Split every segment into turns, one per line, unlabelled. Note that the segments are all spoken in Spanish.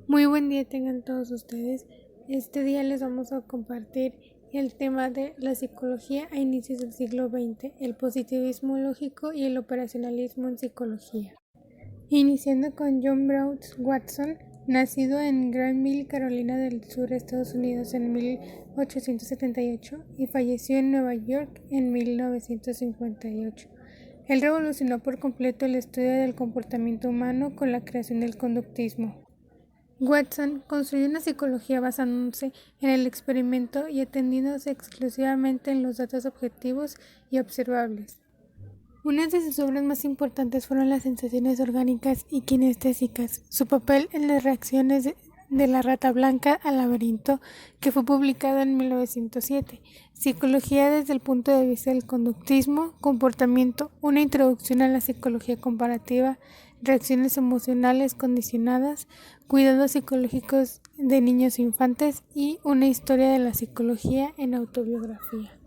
Muy buen día tengan todos ustedes. Este día les vamos a compartir el tema de la psicología a inicios del siglo XX, el positivismo lógico y el operacionalismo en psicología. Iniciando con John Brown Watson, nacido en Granville, Carolina del Sur, Estados Unidos en 1878 y falleció en Nueva York en 1958. Él revolucionó por completo el estudio del comportamiento humano con la creación del conductismo. Watson construyó una psicología basándose en el experimento y atendiéndose exclusivamente en los datos objetivos y observables. Unas de sus obras más importantes fueron las sensaciones orgánicas y kinestésicas, su papel en las reacciones de la rata blanca al laberinto, que fue publicado en 1907, Psicología desde el punto de vista del conductismo, comportamiento, una introducción a la psicología comparativa, reacciones emocionales condicionadas, cuidados psicológicos de niños e infantes y una historia de la psicología en autobiografía.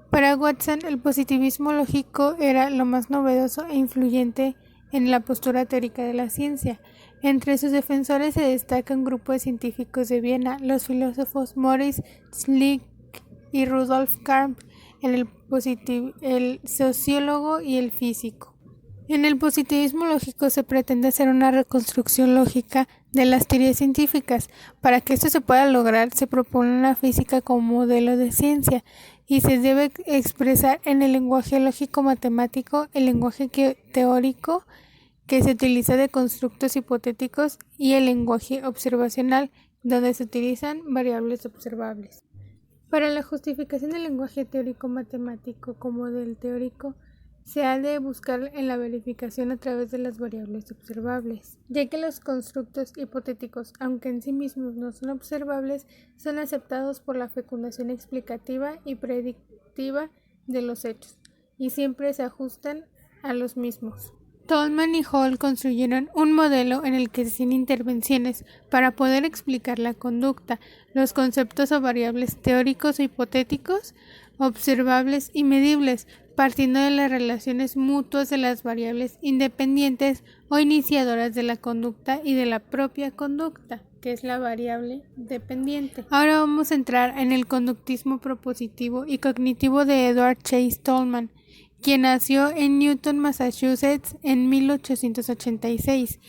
Para Watson, el positivismo lógico era lo más novedoso e influyente en la postura teórica de la ciencia. Entre sus defensores se destaca un grupo de científicos de Viena, los filósofos Maurice Schlick y Rudolf Carnap, el sociólogo y el físico. En el positivismo lógico se pretende hacer una reconstrucción lógica de las teorías científicas. Para que esto se pueda lograr, se propone una física como modelo de ciencia y se debe expresar en el lenguaje lógico-matemático, el lenguaje teórico que se utiliza de constructos hipotéticos y el lenguaje observacional, donde se utilizan variables observables. Para la justificación del lenguaje teórico-matemático como del teórico, se ha de buscar en la verificación a través de las variables observables, ya que los constructos hipotéticos, aunque en sí mismos no son observables, son aceptados por la fecundación explicativa y predictiva de los hechos, y siempre se ajustan a los mismos. Tolman y Hall construyeron un modelo en el que se hacían intervenciones para poder explicar la conducta, los conceptos o variables teóricos o hipotéticos, observables y medibles, partiendo de las relaciones mutuas de las variables independientes o iniciadoras de la conducta y de la propia conducta, que es la variable dependiente. Ahora vamos a entrar en el conductismo propositivo y cognitivo de Edward Chase Tolman, quien nació en Newton, Massachusetts, en 1886.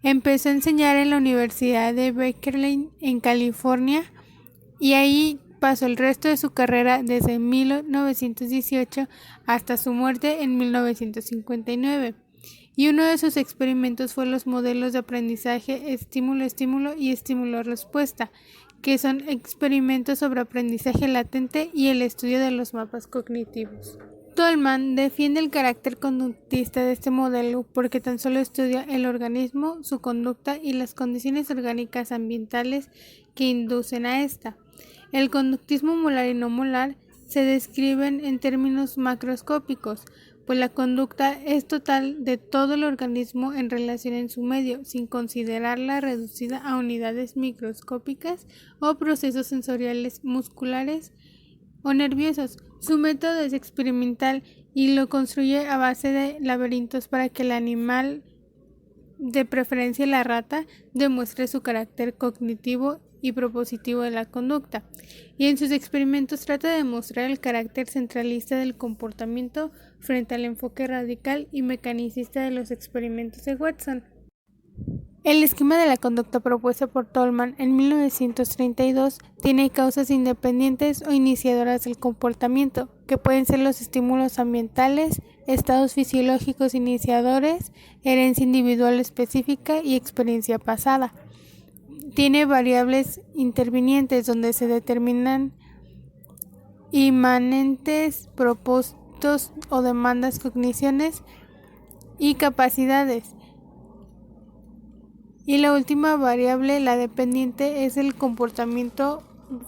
Empezó a enseñar en la Universidad de Berkeley, en California, y ahí pasó el resto de su carrera desde 1918 hasta su muerte en 1959. Y uno de sus experimentos fue los modelos de aprendizaje estímulo-estímulo y estímulo-respuesta, que son experimentos sobre aprendizaje latente y el estudio de los mapas cognitivos. Tolman defiende el carácter conductista de este modelo porque tan solo estudia el organismo, su conducta y las condiciones orgánicas ambientales que inducen a esta. El conductismo molar y no molar se describen en términos macroscópicos, pues la conducta es total de todo el organismo en relación en su medio, sin considerarla reducida a unidades microscópicas o procesos sensoriales musculares o nerviosos. Su método es experimental y lo construye a base de laberintos para que el animal, de preferencia la rata, demuestre su carácter cognitivo y propositivo de la conducta, y en sus experimentos trata de demostrar el carácter centralista del comportamiento frente al enfoque radical y mecanicista de los experimentos de Watson. El esquema de la conducta propuesta por Tolman en 1932 tiene causas independientes o iniciadoras del comportamiento, que pueden ser los estímulos ambientales, estados fisiológicos iniciadores, herencia individual específica y experiencia pasada. Tiene variables intervinientes donde se determinan inmanentes, propósitos o demandas, cogniciones y capacidades. Y la última variable, la dependiente, es el comportamiento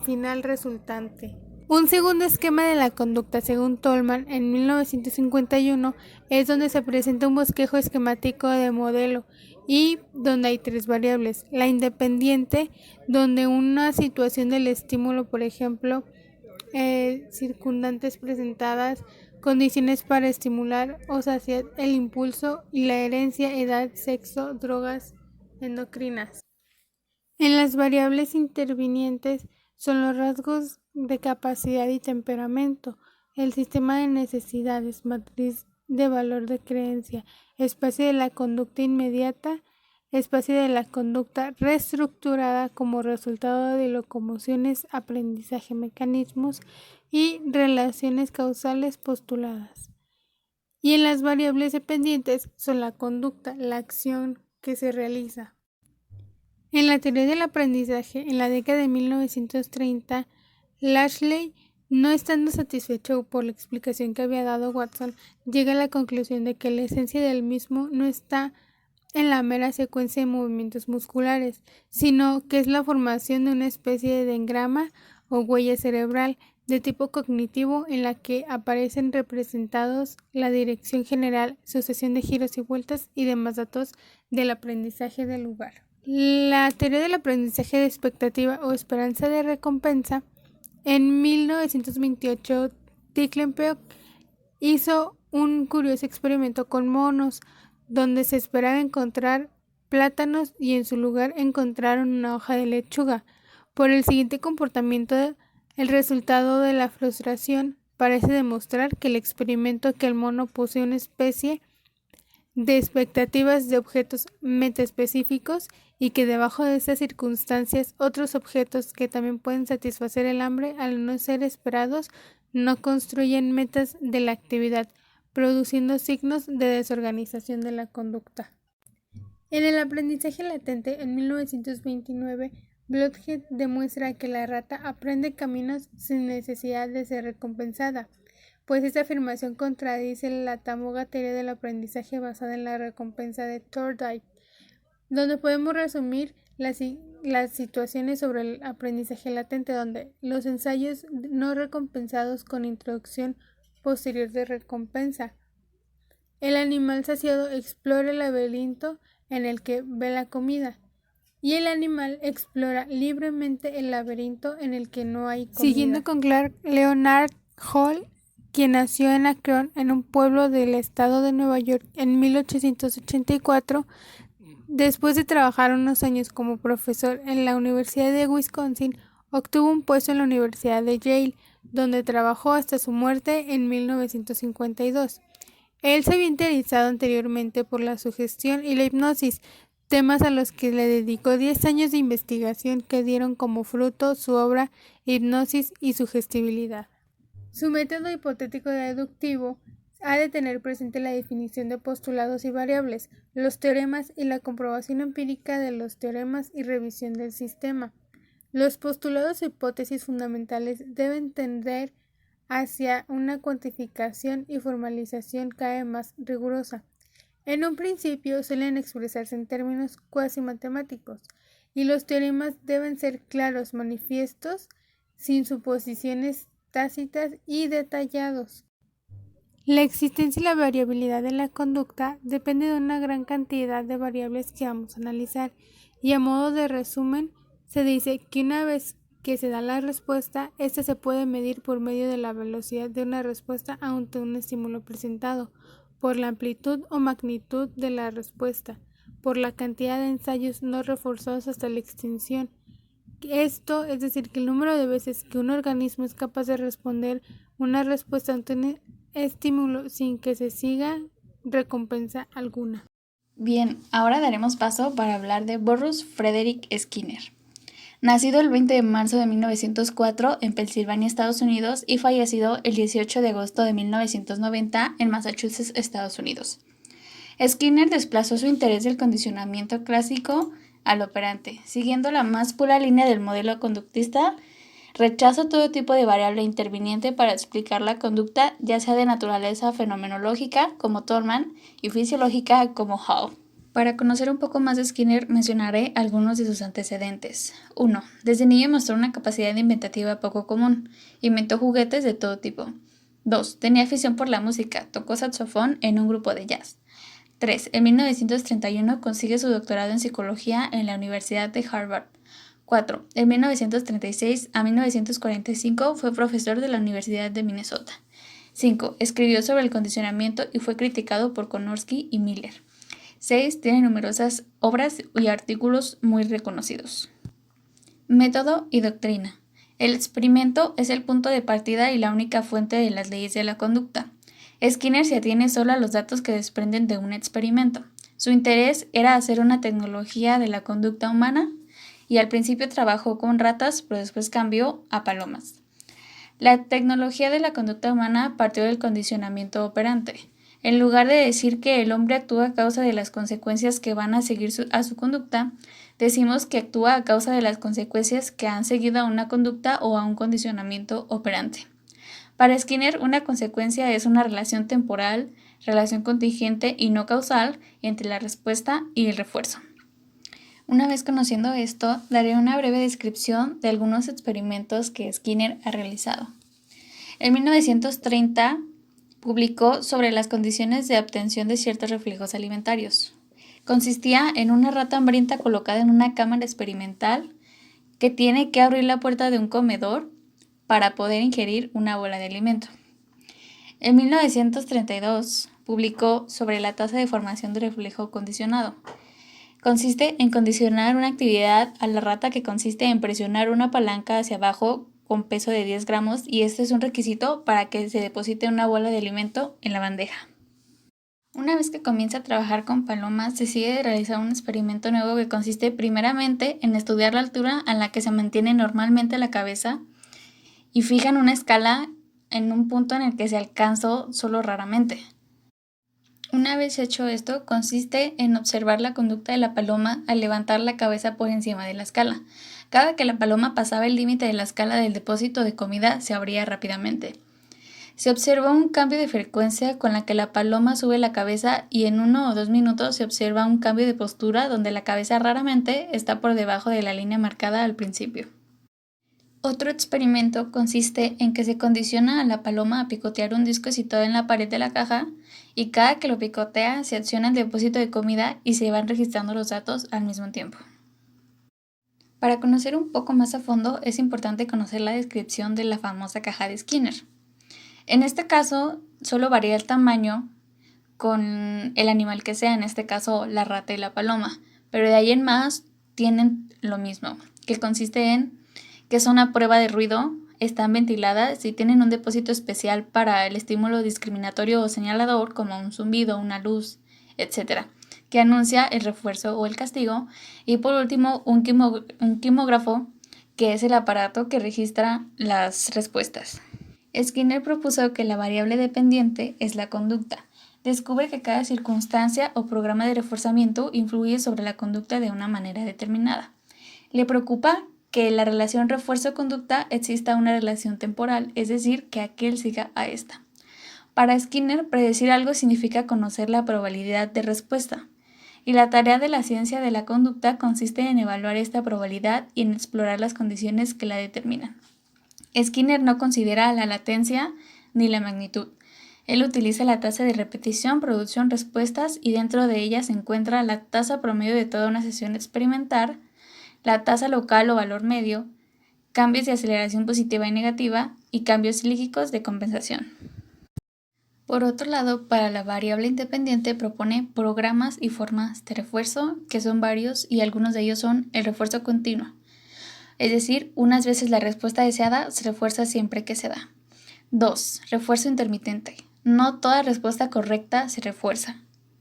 final resultante. Un segundo esquema de la conducta, según Tolman, en 1951, es donde se presenta un bosquejo esquemático de modelo y donde hay tres variables. La independiente, donde una situación del estímulo, por ejemplo, circundantes presentadas, condiciones para estimular o saciar el impulso, y la herencia, edad, sexo, drogas endocrinas. En las variables intervinientes son los rasgos de capacidad y temperamento, el sistema de necesidades, matriz de valor de creencia, espacio de la conducta inmediata, espacio de la conducta reestructurada como resultado de locomociones, aprendizaje, mecanismos y relaciones causales postuladas. Y en las variables dependientes son la conducta, la acción que se realiza. En la teoría del aprendizaje, en la década de 1930, Lashley, no estando satisfecho por la explicación que había dado Watson, llega a la conclusión de que la esencia del mismo no está en la mera secuencia de movimientos musculares, sino que es la formación de una especie de engrama o huella cerebral de tipo cognitivo en la que aparecen representados la dirección general, sucesión de giros y vueltas y demás datos del aprendizaje del lugar. La teoría del aprendizaje de expectativa o esperanza de recompensa. En 1928, Ticklenburg hizo un curioso experimento con monos, donde se esperaba encontrar plátanos y en su lugar encontraron una hoja de lechuga. Por el siguiente comportamiento, el resultado de la frustración parece demostrar que el experimento que el mono posee una especie de expectativas de objetos metaespecíficos y que debajo de esas circunstancias otros objetos que también pueden satisfacer el hambre al no ser esperados no construyen metas de la actividad, produciendo signos de desorganización de la conducta. En el aprendizaje latente, en 1929, Blodgett demuestra que la rata aprende caminos sin necesidad de ser recompensada, pues esta afirmación contradice la tamuga teoría del aprendizaje basada en la recompensa de Thorndike, donde podemos resumir las situaciones sobre el aprendizaje latente, donde los ensayos no recompensados con introducción posterior de recompensa. El animal saciado explora el laberinto en el que ve la comida, y el animal explora libremente el laberinto en el que no hay comida. Siguiendo con Clark, Leonard Hall, quien nació en Akron, en un pueblo del estado de Nueva York, en 1884, después de trabajar unos años como profesor en la Universidad de Wisconsin, obtuvo un puesto en la Universidad de Yale, donde trabajó hasta su muerte en 1952. Él se había interesado anteriormente por la sugestión y la hipnosis, temas a los que le dedicó 10 años de investigación que dieron como fruto su obra Hipnosis y Sugestibilidad. Su método hipotético deductivo ha de tener presente la definición de postulados y variables, los teoremas y la comprobación empírica de los teoremas y revisión del sistema. Los postulados e hipótesis fundamentales deben tender hacia una cuantificación y formalización cada vez más rigurosa. En un principio suelen expresarse en términos cuasi matemáticos, y los teoremas deben ser claros, manifiestos, sin suposiciones tácitas y detallados. La existencia y la variabilidad de la conducta depende de una gran cantidad de variables que vamos a analizar, y a modo de resumen, se dice que una vez que se da la respuesta, esta se puede medir por medio de la velocidad de una respuesta ante un estímulo presentado, por la amplitud o magnitud de la respuesta, por la cantidad de ensayos no reforzados hasta la extinción. Esto es decir, que el número de veces que un organismo es capaz de responder una respuesta ante un estímulo sin que se siga recompensa alguna.
Bien, ahora daremos paso para hablar de Boris Frederick Skinner. Nacido el 20 de marzo de 1904 en Pensilvania, Estados Unidos, y fallecido el 18 de agosto de 1990 en Massachusetts, Estados Unidos. Skinner desplazó su interés del condicionamiento clásico al operante, siguiendo la más pura línea del modelo conductista. Rechazó todo tipo de variable interviniente para explicar la conducta, ya sea de naturaleza fenomenológica, como Tolman, y fisiológica, como Hall. Para conocer un poco más de Skinner, mencionaré algunos de sus antecedentes. 1. Desde niño mostró una capacidad inventativa poco común. Inventó juguetes de todo tipo. 2. Tenía afición por la música. Tocó saxofón en un grupo de jazz. 3. En 1931 consigue su doctorado en psicología en la Universidad de Harvard. 4. En 1936 a 1945 fue profesor de la Universidad de Minnesota. 5. Escribió sobre el condicionamiento y fue criticado por Konorsky y Miller. 6. Tiene numerosas obras y artículos muy reconocidos. Método y doctrina. El experimento es el punto de partida y la única fuente de las leyes de la conducta. Skinner se atiene solo a los datos que desprenden de un experimento. Su interés era hacer una tecnología de la conducta humana y al principio trabajó con ratas, pero después cambió a palomas. La tecnología de la conducta humana partió del condicionamiento operante. En lugar de decir que el hombre actúa a causa de las consecuencias que van a seguir a su conducta, decimos que actúa a causa de las consecuencias que han seguido a una conducta o a un condicionamiento operante. Para Skinner, una consecuencia es una relación temporal, relación contingente y no causal entre la respuesta y el refuerzo. Una vez conociendo esto, daré una breve descripción de algunos experimentos que Skinner ha realizado. En 1930 publicó sobre las condiciones de obtención de ciertos reflejos alimentarios. Consistía en una rata hambrienta colocada en una cámara experimental que tiene que abrir la puerta de un comedor para poder ingerir una bola de alimento. En 1932 publicó sobre la tasa de formación de reflejo condicionado. Consiste en condicionar una actividad a la rata que consiste en presionar una palanca hacia abajo con peso de 10 gramos y este es un requisito para que se deposite una bola de alimento en la bandeja. Una vez que comienza a trabajar con palomas, decide realizar un experimento nuevo que consiste primeramente en estudiar la altura a la que se mantiene normalmente la cabeza y fijan una escala en un punto en el que se alcanzó solo raramente. Una vez hecho esto, consiste en observar la conducta de la paloma al levantar la cabeza por encima de la escala. Cada que la paloma pasaba el límite de la escala del depósito de comida, se abría rápidamente. Se observa un cambio de frecuencia con la que la paloma sube la cabeza y en 1 o 2 minutos se observa un cambio de postura donde la cabeza raramente está por debajo de la línea marcada al principio. Otro experimento consiste en que se condiciona a la paloma a picotear un disco situado en la pared de la caja y cada que lo picotea se acciona el depósito de comida y se van registrando los datos al mismo tiempo. Para conocer un poco más a fondo es importante conocer la descripción de la famosa caja de Skinner. En este caso, solo varía el tamaño con el animal que sea, en este caso la rata y la paloma, pero de ahí en más tienen lo mismo, que consiste en que son a prueba de ruido, están ventiladas y tienen un depósito especial para el estímulo discriminatorio o señalador como un zumbido, una luz, etc., que anuncia el refuerzo o el castigo, y por último un quimógrafo, que es el aparato que registra las respuestas. Skinner propuso que la variable dependiente es la conducta. Descubre que cada circunstancia o programa de reforzamiento influye sobre la conducta de una manera determinada. Le preocupa que en la relación refuerzo-conducta exista una relación temporal, es decir, que aquel siga a esta. Para Skinner, predecir algo significa conocer la probabilidad de respuesta, y la tarea de la ciencia de la conducta consiste en evaluar esta probabilidad y en explorar las condiciones que la determinan. Skinner no considera la latencia ni la magnitud. Él utiliza la tasa de repetición, producción, respuestas y dentro de ella se encuentra la tasa promedio de toda una sesión experimental, la tasa local o valor medio, cambios de aceleración positiva y negativa y cambios líquicos de compensación. Por otro lado, para la variable independiente propone programas y formas de refuerzo que son varios y algunos de ellos son el refuerzo continuo. Es decir, unas veces la respuesta deseada se refuerza siempre que se da. 2. Refuerzo intermitente. No toda respuesta correcta se refuerza.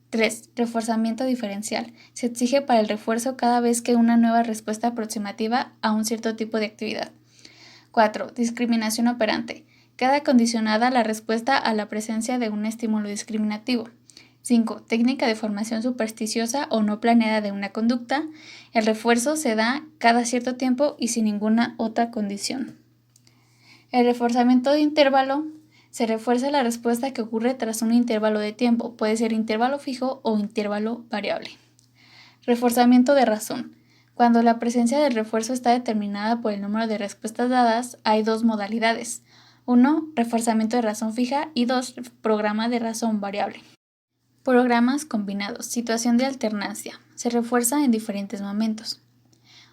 3. Reforzamiento diferencial. Se exige para el refuerzo cada vez que una nueva respuesta aproximativa a un cierto tipo de actividad. 4. Discriminación operante. Queda condicionada la respuesta a la presencia de un estímulo discriminativo. 5. Técnica de formación supersticiosa o no planeada de una conducta. El refuerzo se da cada cierto tiempo y sin ninguna otra condición. El reforzamiento de intervalo. Se refuerza la respuesta que ocurre tras un intervalo de tiempo. Puede ser intervalo fijo o intervalo variable. Reforzamiento de razón. Cuando la presencia del refuerzo está determinada por el número de respuestas dadas, hay dos modalidades. 1. Reforzamiento de razón fija y 2. Programa de razón variable. Programas combinados. Situación de alternancia. Se refuerza en diferentes momentos.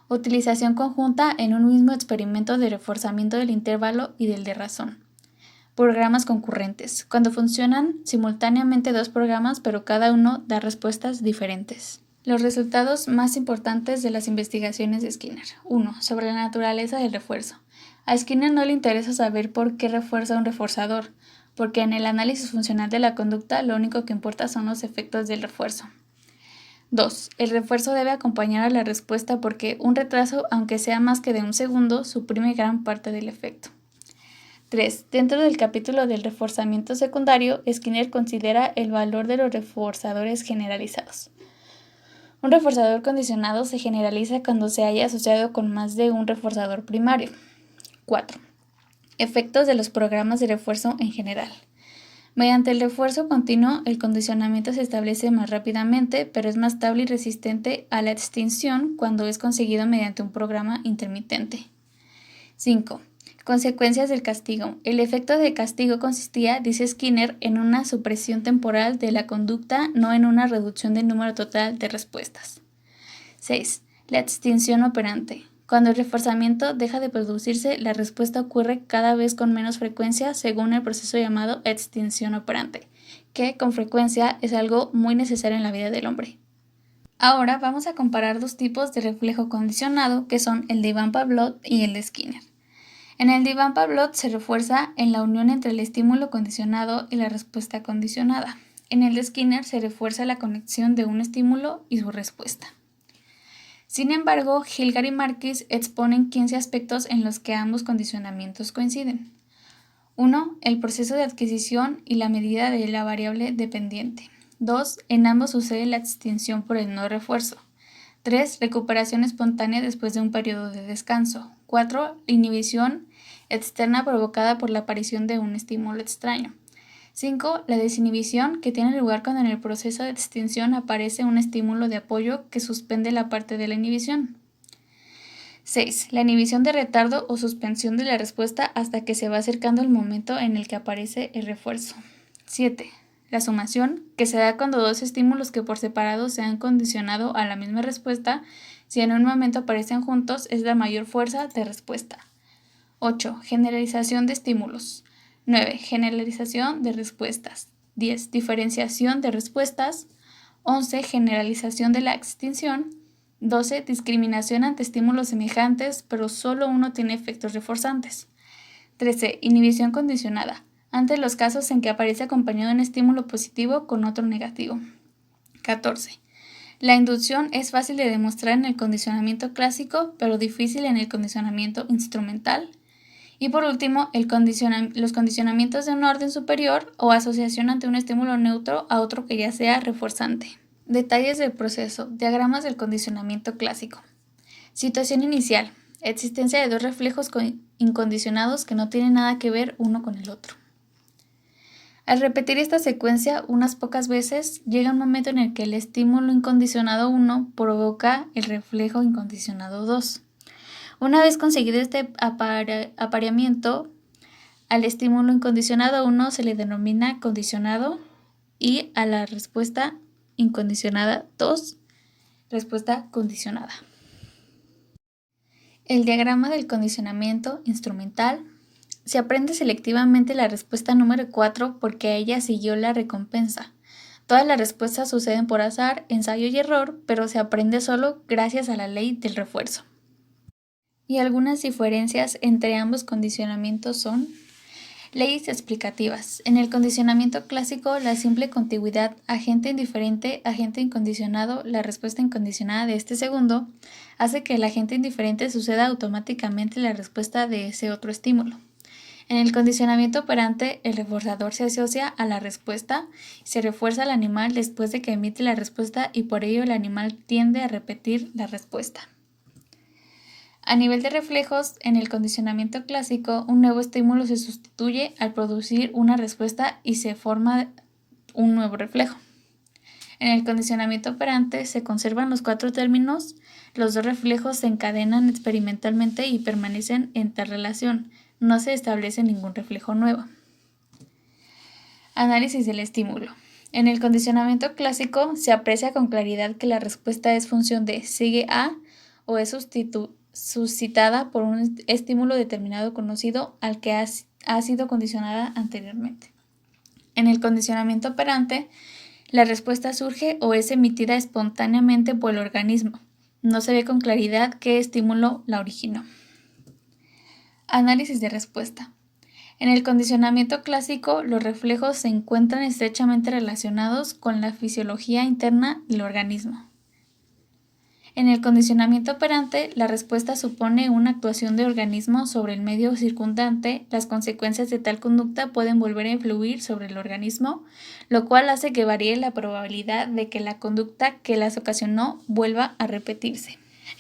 Utilización conjunta en un mismo experimento de reforzamiento del intervalo y del de razón. Programas concurrentes. Cuando funcionan simultáneamente dos programas, pero cada uno da respuestas diferentes. Los resultados más importantes de las investigaciones de Skinner. 1. Sobre la naturaleza del refuerzo. A Skinner no le interesa saber por qué refuerza un reforzador, porque en el análisis funcional de la conducta lo único que importa son los efectos del refuerzo. 2. El refuerzo debe acompañar a la respuesta porque un retraso, aunque sea más que de un segundo, suprime gran parte del efecto. 3. Dentro del capítulo del reforzamiento secundario, Skinner considera el valor de los reforzadores generalizados. Un reforzador condicionado se generaliza cuando se haya asociado con más de un reforzador primario. 4. Efectos de los programas de refuerzo en general. Mediante el refuerzo continuo, el condicionamiento se establece más rápidamente, pero es más estable y resistente a la extinción cuando es conseguido mediante un programa intermitente. 5. Consecuencias del castigo. El efecto de castigo consistía, dice Skinner, en una supresión temporal de la conducta, no en una reducción del número total de respuestas. 6. La extinción operante. Cuando el reforzamiento deja de producirse, la respuesta ocurre cada vez con menos frecuencia según el proceso llamado extinción operante, que con frecuencia es algo muy necesario en la vida del hombre. Ahora vamos a comparar dos tipos de reflejo condicionado que son el de Van Pavlov y el de Skinner. En el de Van Pavlov se refuerza en la unión entre el estímulo condicionado y la respuesta condicionada. En el de Skinner se refuerza la conexión de un estímulo y su respuesta. Sin embargo, Hilgard y Marquis exponen 15 aspectos en los que ambos condicionamientos coinciden. 1. El proceso de adquisición y la medida de la variable dependiente. 2. En ambos sucede la extinción por el no refuerzo. 3. Recuperación espontánea después de un periodo de descanso. 4. Inhibición externa provocada por la aparición de un estímulo extraño. 5. La desinhibición, que tiene lugar cuando en el proceso de extinción aparece un estímulo de apoyo que suspende la parte de la inhibición. 6. La inhibición de retardo o suspensión de la respuesta hasta que se va acercando el momento en el que aparece el refuerzo. 7. La sumación, que se da cuando dos estímulos que por separado se han condicionado a la misma respuesta, si en un momento aparecen juntos, es la mayor fuerza de respuesta. 8. Generalización de estímulos. 9. Generalización de respuestas. 10. Diferenciación de respuestas. 11. Generalización de la extinción. 12. Discriminación ante estímulos semejantes, pero solo uno tiene efectos reforzantes. 13. Inhibición condicionada. Ante los casos en que aparece acompañado un estímulo positivo con otro negativo. 14. La inducción es fácil de demostrar en el condicionamiento clásico, pero difícil en el condicionamiento instrumental. Y por último, los condicionamientos de un orden superior o asociación ante un estímulo neutro a otro que ya sea reforzante. Detalles del proceso. Diagramas del condicionamiento clásico. Situación inicial. Existencia de dos reflejos incondicionados que no tienen nada que ver uno con el otro. Al repetir esta secuencia unas pocas veces, llega un momento en el que el estímulo incondicionado 1 provoca el reflejo incondicionado 2. Una vez conseguido este apareamiento, al estímulo incondicionado 1 se le denomina condicionado y a la respuesta incondicionada 2, respuesta condicionada. El diagrama del condicionamiento instrumental. Se aprende selectivamente la respuesta número 4 porque a ella siguió la recompensa. Todas las respuestas suceden por azar, ensayo y error, pero se aprende solo gracias a la ley del refuerzo. Y algunas diferencias entre ambos condicionamientos son leyes explicativas. En el condicionamiento clásico, la simple contigüidad agente indiferente, agente incondicionado, la respuesta incondicionada de este segundo, hace que el agente indiferente suceda automáticamente la respuesta de ese otro estímulo. En el condicionamiento operante, el reforzador se asocia a la respuesta y se refuerza al animal después de que emite la respuesta y por ello el animal tiende a repetir la respuesta. A nivel de reflejos, en el condicionamiento clásico, un nuevo estímulo se sustituye al producir una respuesta y se forma un nuevo reflejo. En el condicionamiento operante se conservan los 4 términos, los 2 reflejos se encadenan experimentalmente y permanecen en tal relación, no se establece ningún reflejo nuevo. Análisis del estímulo. En el condicionamiento clásico se aprecia con claridad que la respuesta es función de sigue a o es suscitada por un estímulo determinado conocido al que ha sido condicionada anteriormente. En el condicionamiento operante, La respuesta surge o es emitida espontáneamente por el organismo. No se ve con claridad qué estímulo la originó. Análisis de respuesta. En el condicionamiento clásico, los reflejos se encuentran estrechamente relacionados con la fisiología interna del organismo. En el condicionamiento operante, la respuesta supone una actuación del organismo sobre el medio circundante. Las consecuencias de tal conducta pueden volver a influir sobre el organismo, lo cual hace que varíe la probabilidad de que la conducta que las ocasionó vuelva a repetirse.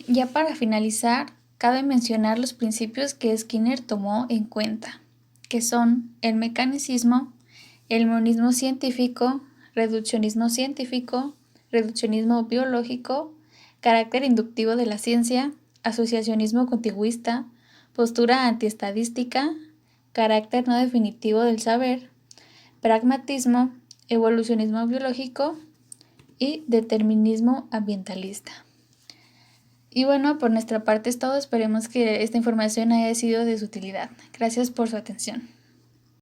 Ya para finalizar, cabe mencionar los principios que Skinner tomó en cuenta, que son el mecanicismo, el monismo científico, reduccionismo biológico, carácter inductivo de la ciencia, asociacionismo continuista, postura antiestadística, carácter no definitivo del saber, pragmatismo, evolucionismo biológico y determinismo ambientalista. Y bueno, por nuestra parte es todo. Esperemos que esta información haya sido de su utilidad. Gracias por su atención.